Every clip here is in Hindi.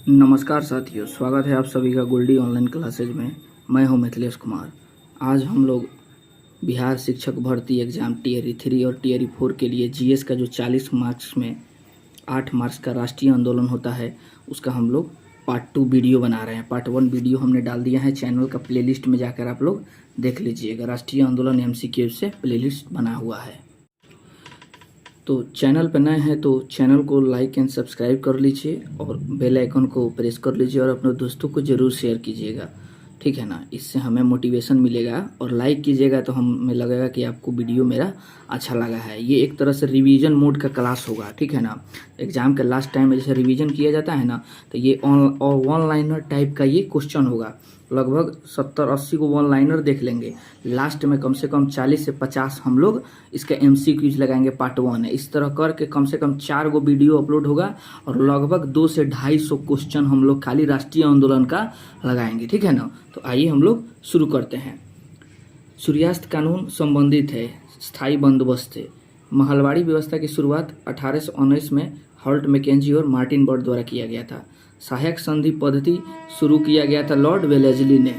नमस्कार साथियों, स्वागत है आप सभी का गोल्डी ऑनलाइन क्लासेज में। मैं हूं मिथिलेश कुमार। आज हम लोग बिहार शिक्षक भर्ती एग्ज़ाम टियरी 3 और टियरी 4 के लिए जीएस का जो 40 मार्क्स में 8 मार्क्स का राष्ट्रीय आंदोलन होता है उसका हम लोग पार्ट 2 वीडियो बना रहे हैं। पार्ट 1 वीडियो हमने डाल दिया है, चैनल का प्लेलिस्ट में जाकर आप लोग देख लीजिएगा। राष्ट्रीय आंदोलन MCQ से प्लेलिस्ट बना हुआ है। तो चैनल पर नए हैं तो चैनल को लाइक एंड सब्सक्राइब कर लीजिए और बेल आइकन को प्रेस कर लीजिए और अपने दोस्तों को ज़रूर शेयर कीजिएगा, ठीक है ना। इससे हमें मोटिवेशन मिलेगा और लाइक कीजिएगा तो हमें लगेगा कि आपको वीडियो मेरा अच्छा लगा है। ये एक तरह से रिवीजन मोड का क्लास होगा, ठीक है ना। एग्ज़ाम के लास्ट टाइम में जैसे रिवीजन किया जाता है ना, तो ये वन लाइनर टाइप का ये क्वेश्चन होगा। लगभग 70-80 को वन लाइनर देख लेंगे। लास्ट में कम से कम 40 से 50 हम लोग इसका MCQs लगाएंगे। पार्ट 1 है। इस तरह करके कम से कम 4 गो वीडियो अपलोड होगा और लगभग 200 से 250 क्वेश्चन हम लोग खाली राष्ट्रीय आंदोलन का लगाएंगे, ठीक है ना। तो आइए हम लोग शुरू करते हैं। सूर्यास्त कानून संबंधित है स्थायी बंदोबस्त से। महलवाड़ी व्यवस्था की शुरुआत 1819 में हॉल्ट मैकेंजी और मार्टिन बर्ड द्वारा किया गया था। सहायक संधि पद्धति शुरू किया गया था लॉर्ड वेलेस्ली ने।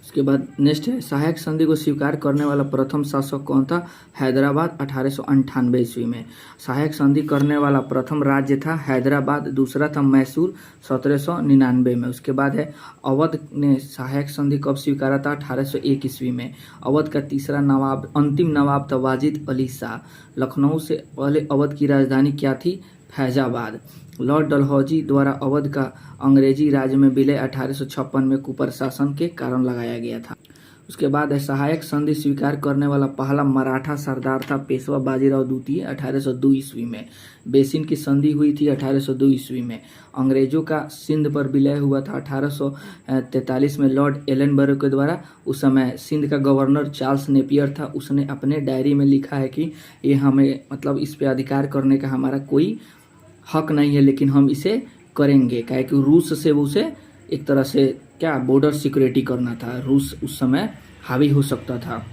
उसके बाद नेक्स्ट है, सहायक संधि को स्वीकार करने वाला प्रथम शासक कौन था? हैदराबाद 1898 ईस्वी में। सहायक संधि करने वाला प्रथम राज्य था हैदराबाद, दूसरा था मैसूर 1799 में। उसके बाद है अवध ने सहायक संधि कब स्वीकारा था? 1801 ईस्वी में। अवध का तीसरा नवाब, अंतिम नवाब था वाजिद अली शाह। लखनऊ से पहले अवध की राजधानी क्या थी? फैजाबाद। लॉर्ड डलहौजी द्वारा अवध का अंग्रेजी राज में विलय 1856 में कुप्रशासन के कारण लगाया गया था। उसके बाद है सहायक संधि स्वीकार करने वाला पहला मराठा सरदार था पेशवा बाजीराव द्वितीय 1802 ईस्वी में। बेसिन की संधि हुई थी 1802 ईस्वी में। अंग्रेजों का सिंध पर विलय हुआ था 1843 में लॉर्ड एलनबरो के द्वारा। उस समय सिंध का गवर्नर चार्ल्स नेपियर था। उसने अपने डायरी में लिखा है कि ये हमें मतलब इस पे अधिकार करने का हमारा कोई हक नहीं है, लेकिन हम इसे करेंगे। क्या कि रूस से उसे एक तरह से क्या बॉर्डर सिक्योरिटी करना था। रूस उस समय हावी हो सकता था।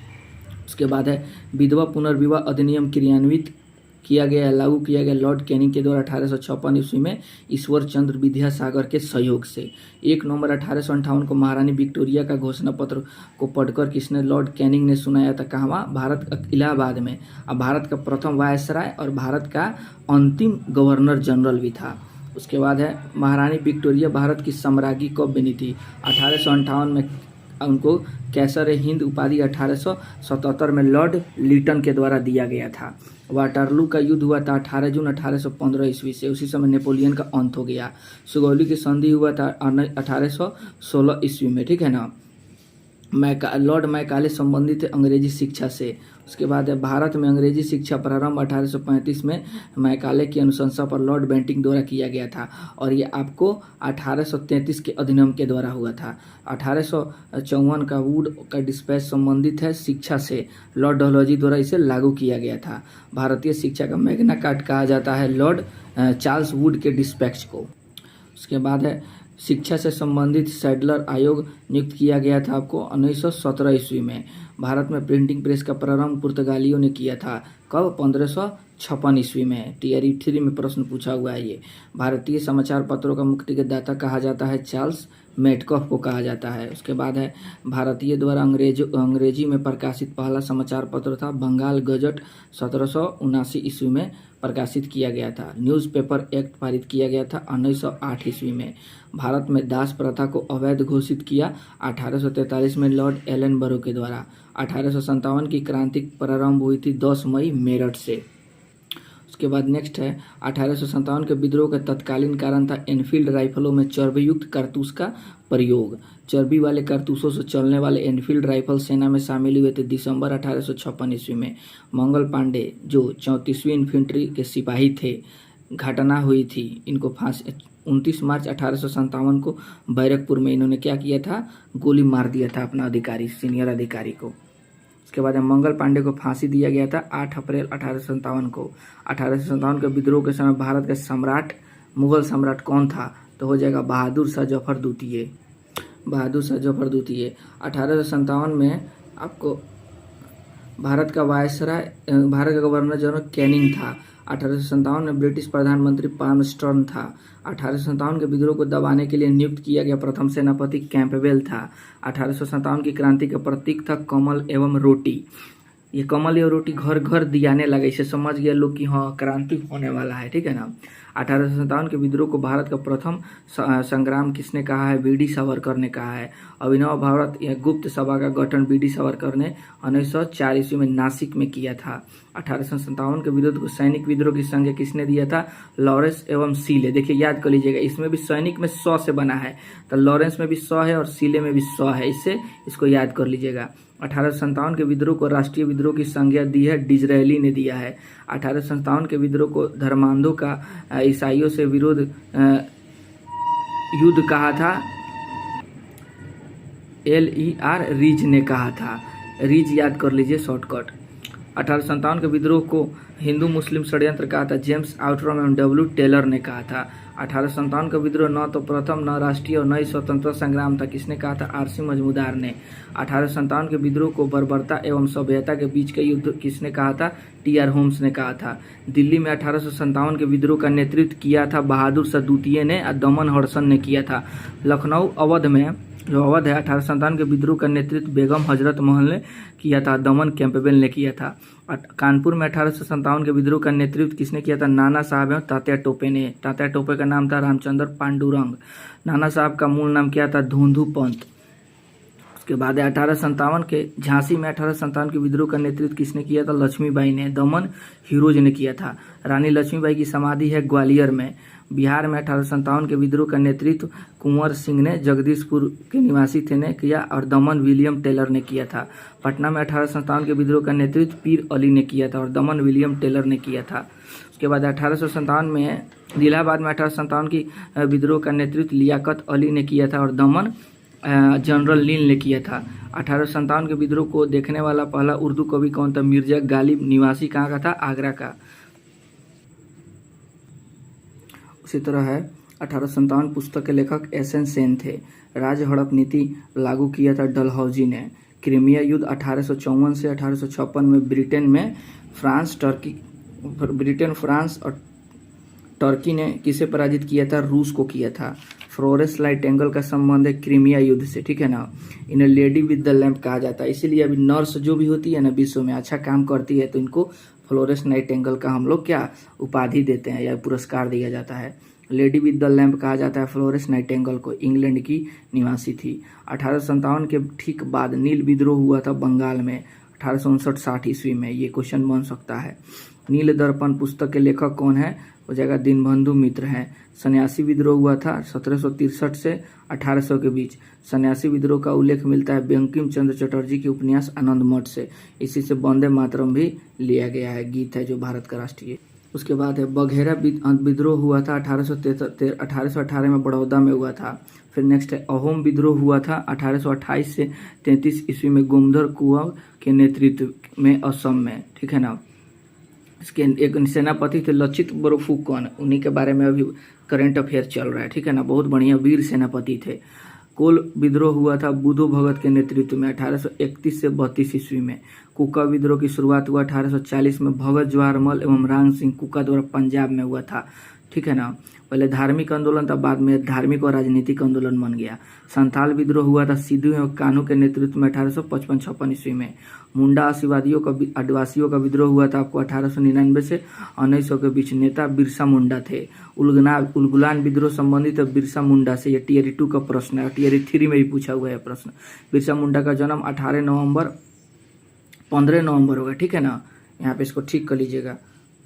उसके बाद है विधवा पुनर्विवाह अधिनियम क्रियान्वित किया गया, लागू किया गया लॉर्ड कैनिंग के द्वारा 1856 ईस्वी में ईश्वर चंद्र विद्यासागर के सहयोग से। 1 नवंबर 1858 को महारानी विक्टोरिया का घोषणा पत्र को पढ़कर किसने? लॉर्ड कैनिंग ने सुनाया था। कहाँ? भारत इलाहाबाद में। अब भारत का प्रथम वायसराय और भारत का अंतिम गवर्नर जनरल भी था। उसके बाद है महारानी विक्टोरिया भारत की सम्राज्ञी कब बनी थी? 1858 में। उनको कैसर हिंद उपाधि 1877 में लॉर्ड लिटन के द्वारा दिया गया था। वाटरलू का युद्ध हुआ था 18 जून 1815 ईस्वी से। उसी समय नेपोलियन का अंत हो गया। सुगौली की संधि हुआ था 1816 ईस्वी में, ठीक है ना। लॉर्ड मैकाले संबंधित है अंग्रेजी शिक्षा से। उसके बाद है भारत में अंग्रेजी शिक्षा प्रारंभ 1835 में मैकाले की अनुशंसा पर लॉर्ड बेंटिंक द्वारा किया गया था और ये आपको 1833 के अधिनियम के द्वारा हुआ था। 1854 का वुड का डिस्पैच संबंधित है शिक्षा से। लॉर्ड डलहौजी द्वारा इसे लागू किया गया था। भारतीय शिक्षा का मैग्ना कार्टा कहा जाता है लॉर्ड चार्ल्स वुड के डिस्पैच को। उसके बाद है शिक्षा से संबंधित सैडलर आयोग नियुक्त किया गया था आपको 1917 ईस्वी में। भारत में प्रिंटिंग प्रेस का प्रारंभ पुर्तगालियों ने किया था। कब? 1556 ईस्वी में। टियरी 3 में प्रश्न पूछा हुआ है ये। भारतीय समाचार पत्रों का मुक्ति के दाता कहा जाता है चार्ल्स मेटकॉफ को कहा जाता है। उसके बाद है भारतीय द्वारा अंग्रेजी में प्रकाशित पहला समाचार पत्र था बंगाल गजट 1779 ईस्वी में प्रकाशित किया गया था। न्यूज़पेपर एक्ट पारित किया गया था 1908 ईस्वी में। भारत में दास प्रथा को अवैध घोषित किया 1843 में लॉर्ड एलनबरो के द्वारा। 1857 की क्रांति प्रारंभ हुई थी 10 मई मेरठ से। उसके बाद नेक्स्ट है 1857 के विद्रोह का तत्कालीन कारण था एनफील्ड राइफलों में चर्बीयुक्त कारतूस का प्रयोग। चर्बी वाले कारतूसों से चलने वाले एनफील्ड राइफल सेना में शामिल हुए थे दिसंबर 1856 ईस्वी में। मंगल पांडे जो 34वीं इन्फेंट्री के सिपाही थे, घटना हुई थी। इनको फांसी 29 मार्च 1857 को बैरकपुर में इन्होंने क्या किया था? गोली मार दिया था अपना अधिकारी, सीनियर अधिकारी को। उसके बाद मंगल पांडे को फांसी दिया गया था 8 अप्रैल 1857 को। 1857 के विद्रोह के समय भारत का सम्राट, मुगल सम्राट कौन था? तो हो जाएगा बहादुर शाह जफर द्वितीय। बहादुर शाह जफर द्वितीय 1857 में आपको भारत का भारत का गवर्नर जनरल कैनिंग था। 1857 में ब्रिटिश प्रधानमंत्री पामस्टर्न था। 1857 के विद्रोह को दबाने के लिए नियुक्त किया गया प्रथम सेनापति कैंपबेल था। 1857 की क्रांति का प्रतीक था कमल एवं रोटी। ये कमल एवं रोटी घर घर दियाने लगे, इसे समझ गया लोग कि हाँ क्रांति होने वाला है, ठीक है ना। 1857 के विद्रोह को भारत का प्रथम संग्राम किसने कहा है? वीडी सावरकर ने कहा है। अभिनव भारत गुप्त सभा का गठन वीडी सावरकर ने 1904 ईस्वी में नासिक में किया था। 1857 के विरोध को सैनिक विद्रोह की संज्ञा किसने दिया था? लॉरेंस एवं सीले। देखिए याद कर लीजिएगा, इसमें भी सैनिक में 100 से बना है, तो लॉरेंस में भी 100 है और सीले में भी 100 है, इससे इसको याद कर लीजिएगा। 1857 के विद्रोह को राष्ट्रीय विद्रोह की संज्ञा दी है, डिजरेली ने दिया है। 1857 के विद्रोह को धर्मांधों का ईसाइयों से विरोध युद्ध कहा था, LER रीज ने कहा था। रीज याद कर लीजिए शॉर्टकट। 1857 के विद्रोह को हिंदू मुस्लिम षड्यंत्र कहा था, जेम्स आउटरम एवं W टेलर ने कहा था। 1857 का विद्रोह न तो प्रथम न राष्ट्रीय और न ही स्वतंत्रता संग्राम था, किसने कहा था? RC मजमूदार ने। 1857 के विद्रोह को बर्बरता एवं सभ्यता के बीच का युद्ध किसने कहा था? TR होम्स ने कहा था। दिल्ली में 1857 के विद्रोह का नेतृत्व किया था बहादुर शाह द्वितीय ने और दमन हडसन ने किया था। लखनऊ अवध में जो अवध है, 1857 के विद्रोह का नेतृत्व बेगम हजरत महल ने किया था, दमन कैंपबेल ने किया था। कानपुर में 1857 के विद्रोह का नेतृत्व किसने किया था? नाना साहब एवं तात्या टोपे ने। तात्या टोपे का नाम था रामचंद्र पांडुरंग। नाना साहब का मूल नाम क्या था? धोंधू पंत। उसके बाद 1857 के झांसी में 1857 के विद्रोह का नेतृत्व किसने किया था? लक्ष्मीबाई ने। दमन हिरोज ने किया था। रानी लक्ष्मीबाई की समाधि है ग्वालियर में। बिहार में 1857 के विद्रोह का नेतृत्व कुंवर सिंह ने, जगदीशपुर के निवासी थे, ने किया और दमन विलियम टेलर ने किया था। पटना में 1857 के विद्रोह का नेतृत्व पीर अली ने किया था और दमन विलियम टेलर ने किया था। उसके बाद 1857 में इलाहाबाद में 1857 की विद्रोह का नेतृत्व लियाकत अली ने किया था और दमन जनरल लील ने किया था। 1857 के विद्रोह को देखने वाला पहला उर्दू कवि कौन था? मिर्जा गालिब। निवासी कहाँ का था? आगरा का। उसी तरह है 1857 पुस्तक के लेखक SN सेन थे। राज्य हड़प नीति लागू किया था डलहौजी ने। क्रीमिया युद्ध 1854 से 1856 में ब्रिटेन, फ्रांस और टर्की ने किसे पराजित किया था? रूस को किया था। फ्लोरेंस नाइटिंगेल का संबंध है क्रीमिया युद्ध से, ठीक है ना। इन्हें लेडी विद द लैम्प कहा जाता है, इसीलिए अभी नर्स जो भी होती है ना विश्व में अच्छा काम करती है तो इनको फ्लोरेंस नाइटिंगेल का हम लोग क्या उपाधि देते हैं या पुरस्कार दिया जाता है। लेडी विद द लैम्प कहा जाता है फ्लोरेंस नाइटिंगेल को, इंग्लैंड की निवासी थी। 1857 के ठीक बाद नील विद्रोह हुआ था बंगाल में 1859-60 ईस्वी में, ये क्वेश्चन बन सकता है। नील दर्पण पुस्तक के लेखक कौन है? हो जाएगा दीनबंधु मित्र हैं। सन्यासी विद्रोह हुआ था 1763 से 1800 के बीच। सन्यासी विद्रोह का उल्लेख मिलता है बंकिम चंद्र चटर्जी के उपन्यास आनंद मठ से। इसी से वंदे मातरम भी लिया गया है, गीत है जो भारत का राष्ट्रीय। उसके बाद है बघेरा विद्रोह हुआ था 1818 में बड़ौदा में हुआ था। फिर नेक्स्ट है अहोम विद्रोह हुआ था 1828 से 33 ईस्वी में गोमधर कुंवर के नेतृत्व में असम में, ठीक है ना। इसके एक सेनापति थे लचित बोरफुकन, उन्हीं के बारे में अभी करंट अफेयर चल रहा है, ठीक है ना। बहुत बढ़िया वीर सेनापति थे। कोल विद्रोह हुआ था बुधो भगत के नेतृत्व में 1831 से 32 ईस्वी में। कुका विद्रोह की शुरुआत हुआ 1840 में भगत जवाहरमल एवं राम सिंह कुका द्वारा पंजाब में हुआ था, ठीक है ना। पहले धार्मिक आंदोलन था, बाद में धार्मिक और राजनीतिक आंदोलन बन गया। संथाल विद्रोह हुआ था सिद्धू एवं कान्हू के नेतृत्व में 1855-56 ईस्वी में। मुंडा आदिवासियों का विद्रोह हुआ था आपको 1899 से 1900 के बीच। नेता बिरसा मुंडा थे। उलगुलान विद्रोह संबंधित बिरसा मुंडा से, ये टियर 2 का प्रश्न है, टियर 3 में भी पूछा हुआ है प्रश्न। बिरसा मुंडा का जन्म 15 नवंबर होगा, ठीक है ना। यहाँ पे इसको ठीक कर लीजिएगा,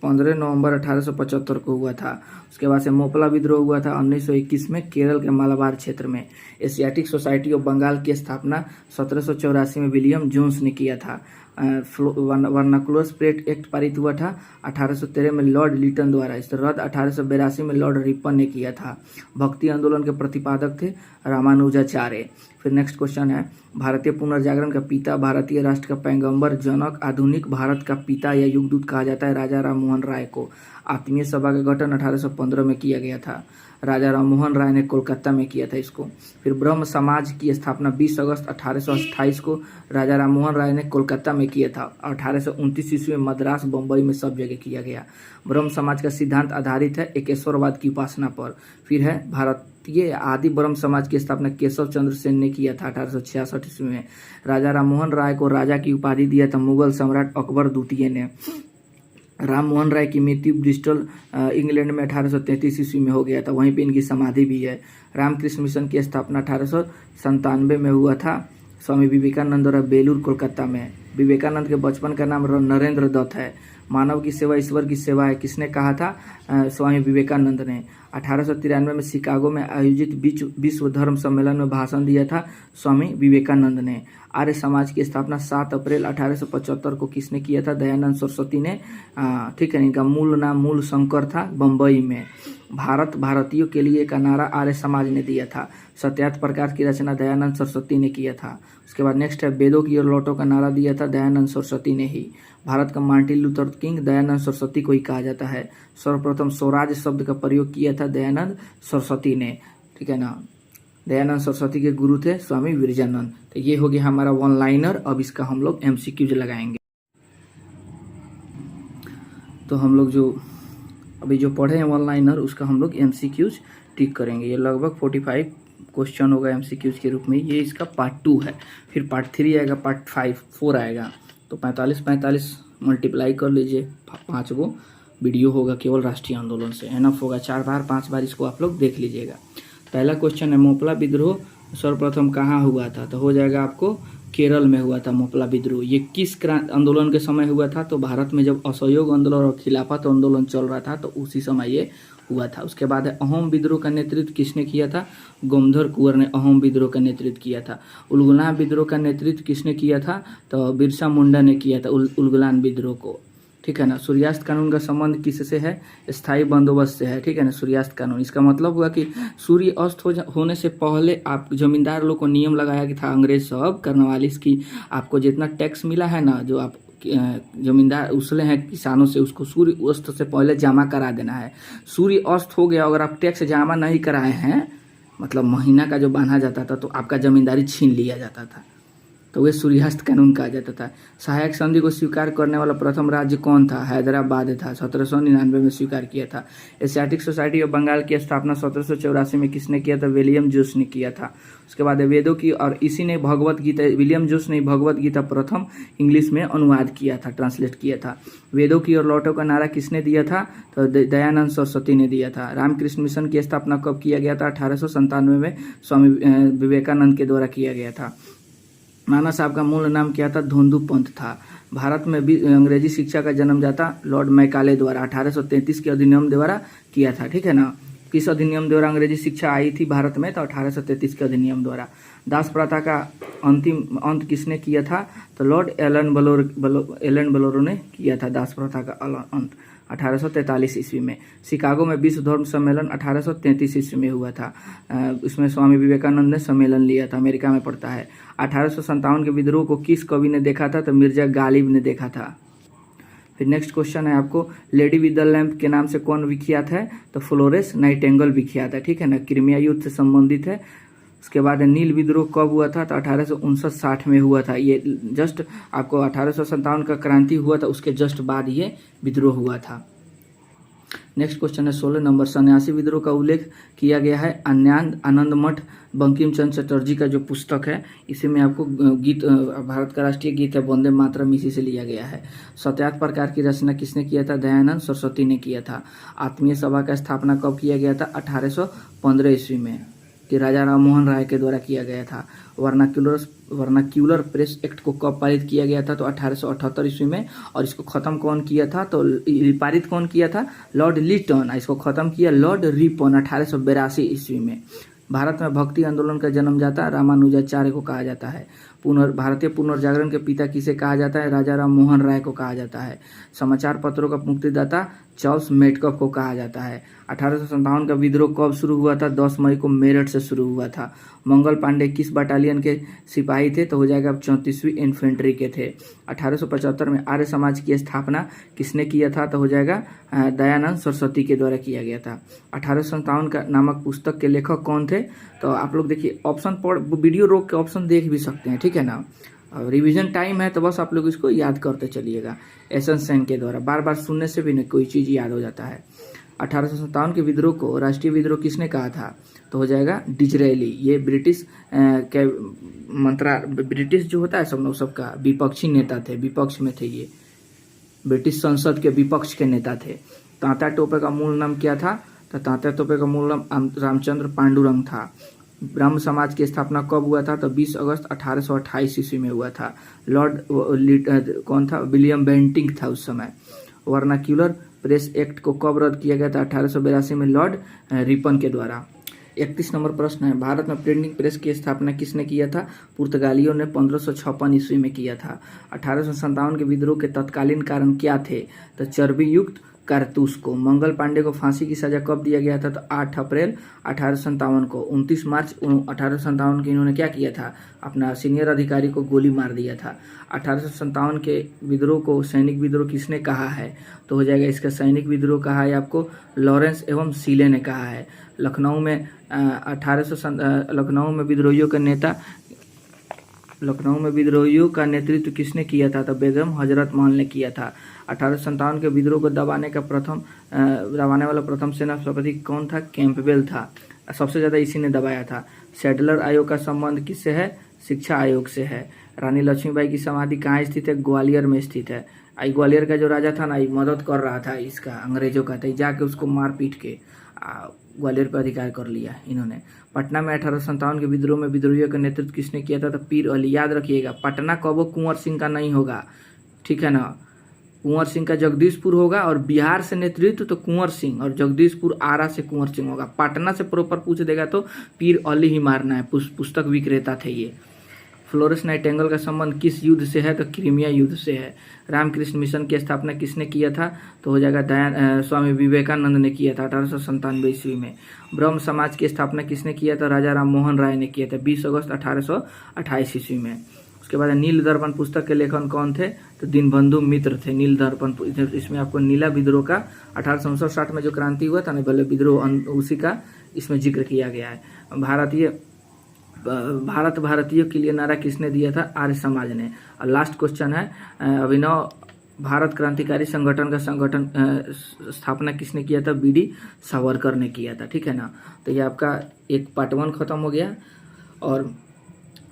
15 नवंबर 1875 को हुआ था। उसके बाद से मोपला विद्रोह हुआ था 1921 में केरल के मालाबार क्षेत्र में। एशियाटिक सोसाइटी ऑफ बंगाल की स्थापना 1784 में विलियम जोन्स ने किया था। वर्नाकुलर स्प्रेड एक्ट पारित हुआ था 1813 में लॉर्ड लिटन द्वारा। इस रद्द 1882 में लॉर्ड रिपन ने किया था। भक्ति आंदोलन के प्रतिपादक थे रामानुजाचार्य। फिर नेक्स्ट क्वेश्चन है भारतीय पुनर्जागरण का पिता, भारतीय राष्ट्र का पैगंबर, जनक, आधुनिक भारत का पिता या युगदूत कहा जाता है राजा राम मोहन राय को। आत्मीय सभा का गठन 1815 में किया गया था। राजा राममोहन राय ने कोलकाता में किया था इसको। फिर ब्रह्म समाज की स्थापना 20 अगस्त 1828 को राजा राममोहन राय ने कोलकाता में किया था। 1829 ईस्वी में मद्रास, बम्बई में सब जगह किया गया। ब्रह्म समाज का सिद्धांत आधारित है एकेश्वरवाद की उपासना पर। फिर है भारतीय आदि ब्रह्म समाज की स्थापना केशव चंद्र सेन ने किया था 1866 ईस्वी में। राजा राममोहन राय को राजा की उपाधि दिया था मुगल सम्राट अकबर द्वितीय ने। राममोहन राय की मृत्यु ब्रिस्टल इंग्लैंड में 1833 ईस्वी में हो गया था, वहीं पे इनकी समाधि भी है। रामकृष्ण मिशन की स्थापना 1897 में हुआ था स्वामी विवेकानंद द्वारा बेलूर कोलकाता में। विवेकानंद के बचपन का नाम नरेंद्र दत्त है। मानव की सेवा ईश्वर की सेवा है, किसने कहा था? स्वामी विवेकानंद ने। 1893 में शिकागो में आयोजित विश्व धर्म सम्मेलन में भाषण दिया था स्वामी विवेकानंद ने। आर्य समाज की स्थापना 7 अप्रैल 1875 को किसने किया था? दयानंद सरस्वती ने। ठीक है, इनका मूल नाम मूल शंकर था, बम्बई में। भारत भारतीयों के लिए का नारा आर्य समाज ने दिया था। सत्यार्थ प्रकाश की रचना दयानंद सरस्वती ने किया था। उसके बाद नेक्स्ट है वेदों की ओर लौटो का नारा दिया था दयानंद सरस्वती ने ही। भारत का Martin Luther king Dayanand Saraswati को ही कहा जाता है। सर्वप्रथम स्वराज शब्द का प्रयोग किया था दयानंद सरस्वती ने। ठीक है ना, दयानंद सरस्वती के गुरु थे स्वामी विवेकानंद। तो ये हो गया हमारा वन लाइनर। अब इसका हम लोग MCQs लगाएंगे। तो हम लोग जो अभी जो पढ़े हैं वन लाइनर, उसका हम लोग MCQs टिक करेंगे। ये लगभग 45 क्वेश्चन होगा MCQs के रूप में। ये इसका पार्ट 2 है। फिर पार्ट 3 आएगा, पार्ट 4 आएगा। तो 45 मल्टीप्लाई कर लीजिए, 5 गो वीडियो होगा केवल राष्ट्रीय आंदोलन से। एनफ होगा 4 बार 5 बार इसको आप लोग देख लीजिएगा। पहला क्वेश्चन है मोपला विद्रोह सर्वप्रथम कहाँ हुआ था? तो हो जाएगा आपको केरल में हुआ था मोपला विद्रोह। ये किस आंदोलन के समय हुआ था? तो भारत में जब असहयोग आंदोलन और खिलाफत आंदोलन चल रहा था तो उसी समय ये हुआ था। उसके बाद है अहोम विद्रोह का नेतृत्व किसने किया था? गोमधर कुंवर ने अहोम विद्रोह का नेतृत्व किया था। उलगुलान विद्रोह का नेतृत्व किसने किया था? तो बिरसा मुंडा ने किया था उलगुलान विद्रोह को। ठीक है ना। सूर्यास्त कानून का संबंध किससे है? स्थायी बंदोबस्त से है। ठीक है ना। सूर्यास्त कानून, इसका मतलब हुआ कि सूर्य अस्त होने से पहले आप जमींदार लोग को नियम लगाया कि था अंग्रेज सब कर्नवालिस की, आपको जितना टैक्स मिला है ना, जो आप जमींदार उसले हैं किसानों से, उसको सूर्य अस्त से पहले जमा करा देना है। सूर्य अस्त हो गया, अगर आप टैक्स जमा नहीं कराए हैं, मतलब महीना का जो बांधा जाता था, तो आपका जमींदारी छीन लिया जाता था। तो वे सूर्यास्त कानून कहा जाता था। सहायक संधि को स्वीकार करने वाला प्रथम राज्य कौन था? हैदराबाद था। 1799 में स्वीकार किया था। एशियाटिक सोसाइटी ऑफ बंगाल की स्थापना 1784 में किसने किया था? विलियम जोस ने किया था। उसके बाद वेदों की, और इसी ने भगवत गीता, विलियम जोस ने भगवत गीता प्रथम इंग्लिश में अनुवाद किया था, ट्रांसलेट किया था। वेदों की ओर लौटो का नारा किसने दिया था? तो दयानंद सरस्वती ने दिया था। रामकृष्ण मिशन की स्थापना कब किया गया था? 1897 में स्वामी विवेकानंद के द्वारा किया गया था। नाना साहब का मूल नाम क्या था? धोंदू पंत था। भारत में भी अंग्रेजी शिक्षा का जन्मदाता लॉर्ड मैकाले द्वारा 1833 के अधिनियम द्वारा किया था। ठीक है ना। किस अधिनियम द्वारा अंग्रेजी शिक्षा आई थी भारत में? तो 1833 के अधिनियम द्वारा। दास प्रथा का अंतिम अंत किसने किया था? तो लॉर्ड एलन बलोरो ने किया था दास प्रथा का अंत 1843 ईस्वी में। शिकागो में विश्व धर्म सम्मेलन 1833 ईस्वी में हुआ था। इसमें स्वामी विवेकानंद ने सम्मेलन लिया था, अमेरिका में पड़ता है। 1857 के विद्रोह को किस कवि ने देखा था? तो मिर्जा गालिब ने देखा था। फिर नेक्स्ट क्वेश्चन है आपको, लेडी विद द लैम्प के नाम से कौन विख्यात है? तो फ्लोरेंस नाइटिंगेल विख्यात है। ठीक है ना। क्रीमिया युद्ध से संबंधित है। उसके बाद नील विद्रोह कब हुआ था? तो 1859-60 में हुआ था। ये जस्ट आपको 1857 का क्रांति हुआ था, उसके जस्ट बाद ये विद्रोह हुआ था। नेक्स्ट क्वेश्चन है 16 नंबर, सन्यासी विद्रोह का उल्लेख किया गया है आनंद मठ बंकिम चंद्र चटर्जी का जो पुस्तक है, इसी में आपको गीत, भारत का राष्ट्रीय गीत है वंदे मातरम, इसी से लिया गया है। सत्यार्थ प्रकार की रचना किसने किया था? दयानंद सरस्वती ने किया था। आत्मीय सभा का स्थापना कब किया गया था? 1815 ईस्वी में, कि राजा राममोहन राय के द्वारा किया गया था। वर्नाक्यूलर प्रेस एक्ट को कब पारित किया गया था? तो 1878 ईस्वी में। और इसको खत्म कौन किया था? तो पारित कौन किया था? लॉर्ड लिटन। इसको खत्म किया लॉर्ड रिपन 1882 ईस्वी में। भारत में भक्ति आंदोलन का जन्मदाता रामानुजाचार्य को कहा जाता है। भारतीय पुनर्जागरण के पिता किसे कहा जाता है? राजा राम मोहन राय को कहा जाता है। समाचार पत्रों का मुक्तिदाता चार्ल्स मेटकॉफ को कहा जाता है। 1857 का विद्रोह कब शुरू हुआ था? 10 मई को मेरठ से शुरू हुआ था। मंगल पांडे किस बटालियन के सिपाही थे? तो हो जाएगा अब 34वीं इन्फेंट्री के थे। 1875 में आर्य समाज की स्थापना किसने किया था? तो हो जाएगा दयानंद सरस्वती के द्वारा किया गया था। 1857 का नामक पुस्तक के लेखक कौन थे? तो आप लोग देखिए ऑप्शन पढ़, वीडियो रोक के ऑप्शन देख भी सकते हैं, ठीक है ना। रिवीजन टाइम है तो बस आप लोग इसको याद करते चलिएगा। एसन सेन के द्वारा बार बार सुनने से भी कोई चीज़ याद हो जाता है। 1857 के विद्रोह को राष्ट्रीय विद्रोह किसने कहा था? तो हो जाएगा डिजरेली। ये ब्रिटिश के ब्रिटिश जो होता है सबका विपक्षी नेता थे, विपक्ष में थे ये, ब्रिटिश संसद के विपक्ष के नेता थे। तांता टोपे का मूल नाम क्या था? तो तांता टोपे का मूल नाम रामचंद्र पांडुरंग था। ब्रह्म समाज की स्थापना कब हुआ था? तो 20 अगस्त 1828 ईस्वी में हुआ था। लॉर्ड कौन था? विलियम बेंटिंग था उस समय। वर्नाक्यूलर प्रेस एक्ट को कब रद्द किया गया था? 1882 में लॉर्ड रिपन के द्वारा। 31 नंबर प्रश्न है, भारत में प्रिंटिंग प्रेस की स्थापना किसने किया था? पुर्तगालियों ने 1556 ईस्वी में किया था। 1857 के विद्रोह के तत्कालीन कारण क्या थे? तो चर्बी युक्त कारतूस को। मंगल पांडे को फांसी की सजा कब दिया गया था? तो 8 अप्रैल 1857 को। 29 मार्च 1857 को इन्होंने क्या किया था? अपना सीनियर अधिकारी को गोली मार दिया था। 1857 के विद्रोह को सैनिक विद्रोह किसने कहा है? तो हो जाएगा इसका सैनिक विद्रोह कहा है आपको लॉरेंस एवं सीले ने कहा है। लखनऊ में लखनऊ में विद्रोहियों का नेतृत्व किसने किया था? तो बेगम हजरत महल ने किया था। 1857 के विद्रोह को दबाने वाला प्रथम सेनापति कौन था? कैंपबेल था। सबसे ज़्यादा इसी ने दबाया था। सैडलर आयोग का संबंध किससे है? शिक्षा आयोग से है। रानी लक्ष्मीबाई की समाधि कहाँ स्थित है? ग्वालियर में स्थित है। ग्वालियर का जो राजा था ना, ये मदद कर रहा था इसका अंग्रेजों का, तो जाके उसको मार पीट के ग्वालियर पर अधिकार कर लिया इन्होंने। पटना में 1857 के विद्रोह में विद्रोहियों का नेतृत्व किसने किया था? तो पीर अली। याद रखिएगा, पटना कबो कुंवर सिंह का नहीं होगा, ठीक है ना। कुंवर सिंह का जगदीशपुर होगा, और बिहार से नेतृत्व तो कुंवर सिंह, और जगदीशपुर आरा से कुंवर सिंह होगा। पटना से प्रॉपर पूछ देगा तो पीर अली ही मारना है। पुस्तक विक्रेता थे ये। फ्लोरेंस नाइटिंगेल का संबंध किस युद्ध से है? तो क्रीमिया युद्ध से है। रामकृष्ण मिशन की स्थापना किसने किया था? तो हो जाएगा स्वामी विवेकानंद ने किया था 1897 ईस्वी में। ब्रह्म समाज की स्थापना किसने किया था? राजा राम मोहन राय ने किया था 20 अगस्त 1828 ईस्वी में। उसके बाद नील दर्पण पुस्तक के लेखन कौन थे? तो दीनबंधु मित्र थे। नील दर्पण, इसमें आपको नीला विद्रोह का 1859 में जो क्रांति हुआ था ना, पहले विद्रोह, उसी का इसमें जिक्र किया गया है। भारतीयों के लिए नारा किसने दिया था? आर्य समाज ने। और लास्ट क्वेश्चन है, अभिनव भारत क्रांतिकारी संगठन का स्थापना किसने किया था? बीडी सावरकर ने किया था, ठीक है ना। तो ये आपका एक पार्ट 1 खत्म हो गया। और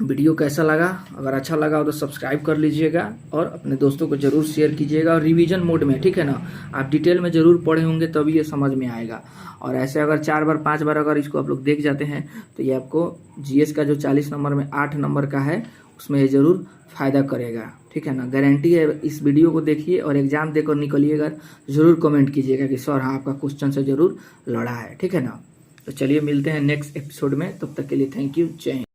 वीडियो कैसा लगा? अगर अच्छा लगा हो तो सब्सक्राइब कर लीजिएगा और अपने दोस्तों को जरूर शेयर कीजिएगा, और रिवीजन मोड में, ठीक है ना। आप डिटेल में जरूर पढ़े होंगे तभी ये समझ में आएगा। और ऐसे अगर 4 बार 5 बार अगर इसको आप लोग देख जाते हैं तो ये आपको जीएस का जो 40 नंबर में 8 नंबर का है उसमें ये जरूर फायदा करेगा, ठीक है ना। गारंटी है। इस वीडियो को देखिए और एग्जाम देकर निकलिएगा, जरूर कमेंट कीजिएगा कि सर हाँ आपका क्वेश्चन से जरूर लड़ा है, ठीक है ना। तो चलिए मिलते हैं नेक्स्ट एपिसोड में, तब तक के लिए थैंक यू, जय हिंद।